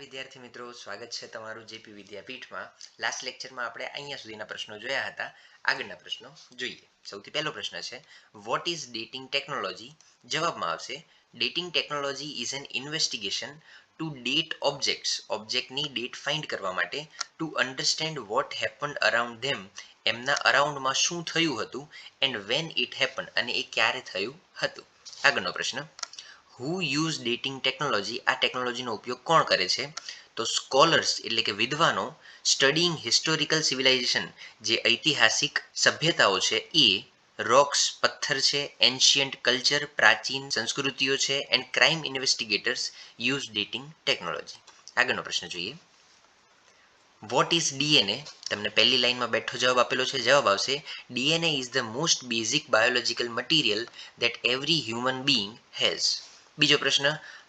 વિદ્યાર્થી મિત્રો, સ્વાગત છે તમારું જેપી વિદ્યાપીઠમાં. લાસ્ટ લેક્ચરમાં આપણે અહીંયા સુધીના પ્રશ્નો જોયા હતા. આગળના પ્રશ્નો જોઈએ. સૌથી પહેલો પ્રશ્ન છે, વોટ ઇઝ ડેટિંગ ટેકનોલોજી? જવાબમાં આવશે, dating technology is an investigation to date objects, ઓબ્જેક્ટની ડેટ ફાઇન્ડ કરવા માટે, to understand what happened around them, એમના અરાઉન્ડમાં શું થયું હતું, એન્ડ વેન ઇટ હેપન્ડ, અને એ ક્યારે થયું હતું. આગળનો પ્રશ્ન, હુ યુઝ ડેટિંગ ટેકનોલોજી? આ ટેકનોલોજીનો ઉપયોગ કોણ કરે છે? તો સ્કોલર્સ એટલે કે વિદ્વાનો, સ્ટડીઇંગ હિસ્ટોરિકલ સિવિલાઇઝેશન, જે ઐતિહાસિક સભ્યતાઓ છે એ, રોક્સ પથ્થર છે, એન્શિયન્ટ કલ્ચર પ્રાચીન સંસ્કૃતિઓ છે, and crime ઇન્વેસ્ટિગેટર્સ use dating technology. આગળનો પ્રશ્ન જોઈએ, વોટ ઇઝ ડીએનએ? તમને પહેલી લાઈનમાં બેઠો જવાબ આપેલો છે. જવાબ આવશે, DNA is the most basic biological material that every human being has. બીજો પ્રશ્ન,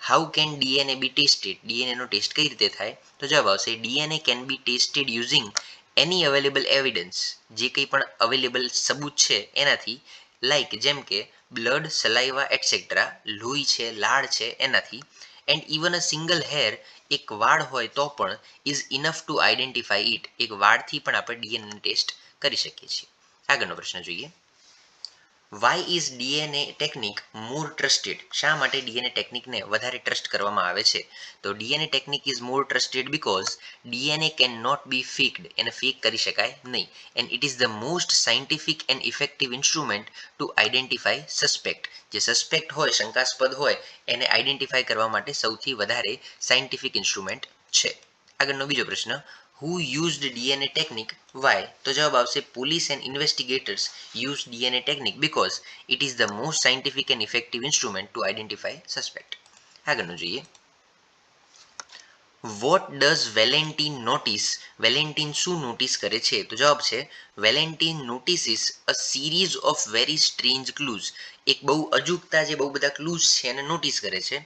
how can DNA be tested? ડીએનએનો ટેસ્ટ કઈ રીતે થાય? તો જવાબ આવશે, DNA can be tested using any available evidence, જે કંઈ પણ અવેલેબલ સબૂત છે એનાથી, લાઈક જેમ કે બ્લડ, સલાઇવા એટસેટ્રા, લોહી છે, લાળ છે એનાથી, and even a single hair, એક વાળ હોય તો પણ, is enough to identify it, એક વાળથી પણ આપણે ડીએનએ ટેસ્ટ કરી શકીએ છીએ. આગળનો પ્રશ્ન જોઈએ, why is DNA technique more trusted? શા માટે ડીએનએ ટેકનિકને વધારે ટ્રસ્ટ કરવામાં આવે છે? તો DNA technique is more trusted because DNA can not be faked, એને ફેક કરી શકાય નહીં, and it is the most scientific and effective instrument to identify suspect, જે સસ્પેક્ટ હોય, શંકાસ્પદ હોય, એને આઈડેન્ટિફાઈ કરવા માટે સૌથી વધારે સાયન્ટિફિક ઇન્સ્ટ્રુમેન્ટ છે. આગળનો બીજો પ્રશ્ન, who used DNA technique? Why? તો જવાબ આવશે, police and investigators use DNA technique because it is the most scientific and effective instrument to identify suspect. આગળનું જોઈએ, what does Valentin notice? Valentin શું નોટિસ કરે છે? તો જવાબ છે, Valentin notices a series of very strange clues, એક બહુ અજુગતા જે બહુ બધા ક્લૂઝ છે એને નોટિસ કરે છે,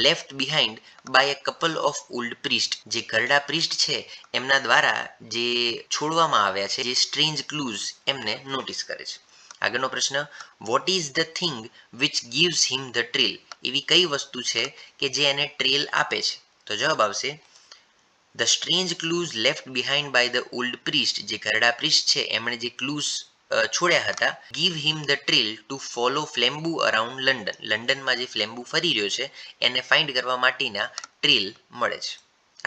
left behind by a couple of old priest, જે ઘરડા પ્રિસ્ટ છે એમના દ્વારા જે છોડવામાં આવ્યા છે, જે સ્ટ્રેન્જ ક્લૂઝ એમને નોટિસ કરે છે. આગળનો પ્રશ્ન, what is the thing which gives him the trail? એવી કઈ વસ્તુ છે કે જે એને ટ્રેલ આપે છે? તો જવાબ આવશે, the strange clues left behind by the old priest, જે ઘરડા પ્રિસ્ટ છે એમણે જે ક્લૂઝ છોડ્યા હતા, give him the trail to follow Flambeau around London, લંડનમાં જે ફ્લેમ્બુ ફરી રહ્યો છે એને ફાઇન્ડ કરવા માટેના ટ્રેલ મળે છે.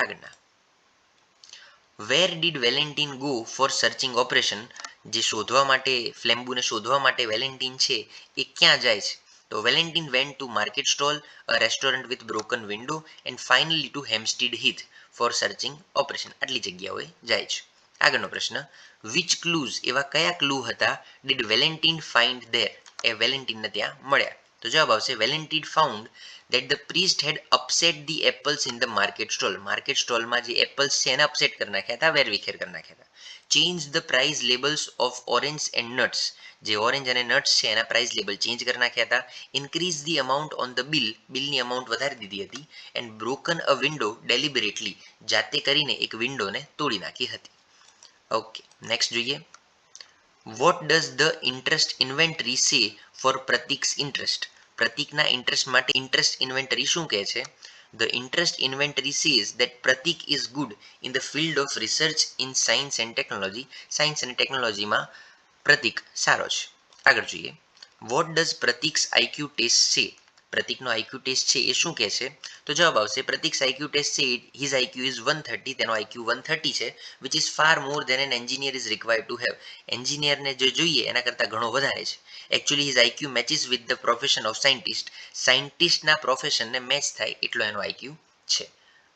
આગળના, where did વેલેન્ટીન go for searching operation? જે શોધવા માટે, ફ્લેમ્બુને શોધવા માટે વેલેન્ટીન છે એ ક્યાં જાય છે? તો Valentin went to market stall, a restaurant with broken window, and finally to Hampstead Heath for searching operation. આટલી જગ્યાઓએ જાય છે. આગળનો પ્રશ્ન, વિચ ક્લૂઝ, એવા કયા ક્લૂ હતા, ડીડ વેલેન્ટીન ફાઇન્ડ ધેર? એ વેલેન્ટીનને ત્યાં મળ્યા? તો જવાબ આવશે, વેલેન્ટીન found that the priest had upset the apples in the market stall, market સ્ટોલમાં જે એપલ્સ છે એને અપસેટ કરી નાખ્યા હતા, વેરવિખેર કરી નાખ્યા હતા. Change the price labels of orange and nuts, જે ઓરેન્જ અને નટ્સ છે એના પ્રાઇસ લેબલ ચેન્જ કરી નાખ્યા હતા. Increase the amount on the bill, બિલની અમાઉન્ટ વધારી દીધી હતી. And broken a window deliberately, જાતે કરીને એક વિન્ડોને તોડી નાખી હતી. ઓકે, નેક્સ્ટ જોઈએ, what does the interest inventory સે ફોર પ્રતિક્સ ઇન્ટરેસ્ટ? પ્રતિકના ઇન્ટરેસ્ટ માટે ઇન્ટરેસ્ટ ઇન્વેન્ટરી શું કહે છે? The interest inventory says that Pratik is good in the field of research in science and technology, science અને ટેકનોલોજીમાં પ્રતિક સારો છે. આગળ જોઈએ, વોટ ડઝ પ્રતિક્સ આઈક્યુ ટેસ્ટ સે? પ્રતિકનો આઈક્યુ ટેસ્ટ છે એ શું કહે છે? તો જવાબ આવશે, પ્રતિક્સ આઈક્યુ ટેસ્ટ છે હિઝ આઈક્યુ ઇઝ 130, તેનો આઈક્યુ 130 છે, which is far more than an engineer is required to have. એન્જિનિયરને જે જોઈએ એના કરતાં ઘણો વધારે છે. Actually his IQ matches with the profession of scientist, સાયન્ટિસ્ટના પ્રોફેશનને મેચ થાય એટલો એનો આઈક્યુ છે.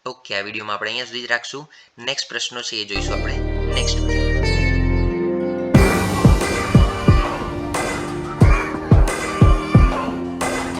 ઓકે, આ વિડીયોમાં આપણે અહીંયા સુધી જ રાખશું. નેક્સ્ટ પ્રશ્નો છે એ જોઈશું આપણે નેક્સ્ટ વિડીયો.